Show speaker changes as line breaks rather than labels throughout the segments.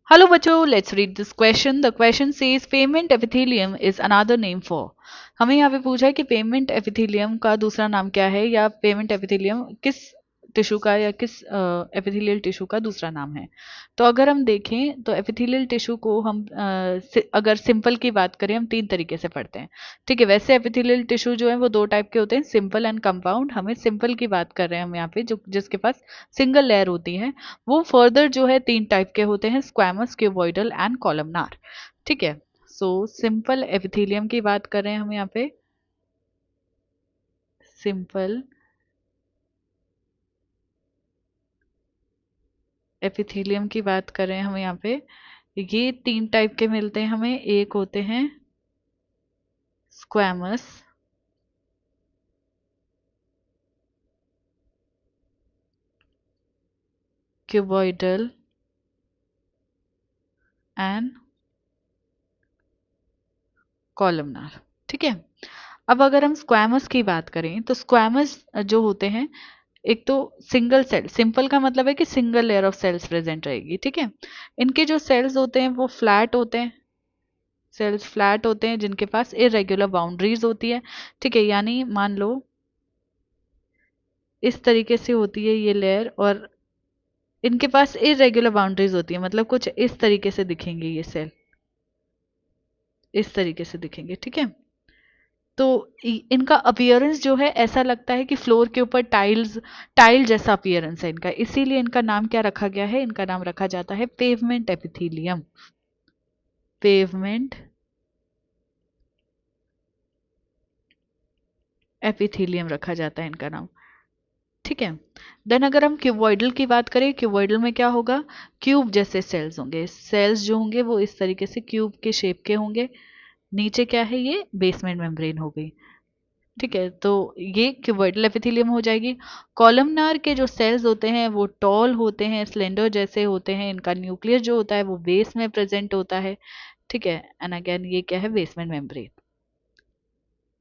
Hello बच्चों, let's read this question. The question says pavement epithelium is another name for. हमें यहाँ पे पूछा है कि पेमेंट एपिथेलियम का दूसरा नाम क्या है, या पेमेंट एपिथेलियम किस टिश्यू का या किस एपिथेलियल टिश्यू का दूसरा नाम है। तो अगर हम देखें तो एपिथेलियल टिश्यू को हम अगर सिंपल की बात करें, हम तीन तरीके से पढ़ते हैं। ठीक है, वैसे एपिथेलियल टिश्यू जो है वो दो टाइप के होते हैं, सिंपल एंड कंपाउंड। हमें सिंपल की बात कर रहे हैं हम यहाँ पे, जो जिसके पास सिंगल लेयर होती है। वो फर्दर जो है तीन टाइप के होते हैं, स्क्वैमस, क्यूबॉइडल एंड कॉलमनार। ठीक है, सो सिंपल एपिथेलियम की बात कर रहे हैं हम यहाँ पे। सिंपल एपिथेलियम की बात कर रहे हैं हम यहाँ पे। ये तीन टाइप के मिलते हैं हमें। एक होते हैं स्क्वैमस, क्यूबॉइडल एंड कॉलमनार। ठीक है, अब अगर हम स्क्वैमस की बात करें तो स्क्वैमस जो होते हैं, एक तो सिंगल सेल, सिंपल का मतलब है कि single layer of cells present रहेगी। ठीक है, इनके जो सेल्स होते हैं वो फ्लैट होते हैं, सेल्स फ्लैट होते हैं जिनके पास इरेगुलर बाउंड्रीज होती है। ठीक है, यानी मान लो इस तरीके से होती है ये लेयर, और इनके पास इरेगुलर बाउंड्रीज होती है, मतलब कुछ इस तरीके से दिखेंगे ये सेल, इस तरीके से दिखेंगे। ठीक है, तो इनका अपीयरेंस जो है ऐसा लगता है कि फ्लोर के ऊपर टाइल जैसा अपीयरेंस है इनका, इसीलिए इनका नाम क्या रखा गया है, इनका नाम रखा जाता है पेवमेंट एपिथेलियम। पेवमेंट एपिथेलियम रखा जाता है इनका नाम। ठीक है, देन अगर हम क्यूबॉइडल की बात करें, क्यूबॉइडल में क्या होगा, क्यूब जैसे सेल्स होंगे। सेल्स जो होंगे वो इस तरीके से क्यूब के शेप के होंगे। नीचे क्या है, ये बेसमेंट मेम्ब्रेन हो गई। ठीक है, तो ये क्यूबॉइडल एपिथेलियम हो जाएगी। कॉलमनार के जो सेल्स होते हैं वो टॉल होते हैं, स्लेंडर जैसे होते हैं। इनका न्यूक्लियस जो होता है वो बेस में प्रेजेंट होता है। ठीक है, एंड अगेन ये क्या है, बेसमेंट मेम्ब्रेन।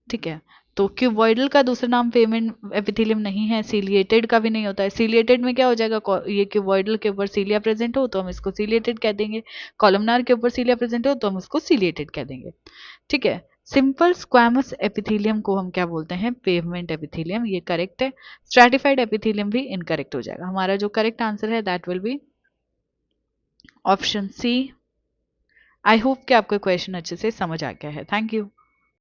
ठीक है, तो क्यूबॉइडल का दूसरा नाम पेमेंट एपिथेलियम नहीं है, सीलिएटेड का भी नहीं होता है। सीलिएटेड में क्या हो जाएगा, ये क्यूबॉइडल के ऊपर सीलिया प्रेजेंट हो तो हम इसको सीलिएटेड कह देंगे, कॉलमनार के ऊपर सीलिया प्रेजेंट हो तो हम इसको सीलिएटेड कह देंगे। ठीक है, सिंपल स्क्वैमस एपिथेलियम को हम क्या बोलते हैं, पेवमेंट एपिथेलियम, ये करेक्ट है। स्ट्रैटिफाइड एपिथेलियम भी इनकरेक्ट हो जाएगा। हमारा जो करेक्ट आंसर है that will be option C. I hope कि आपको क्वेश्चन अच्छे से समझ आ गया है। Thank you.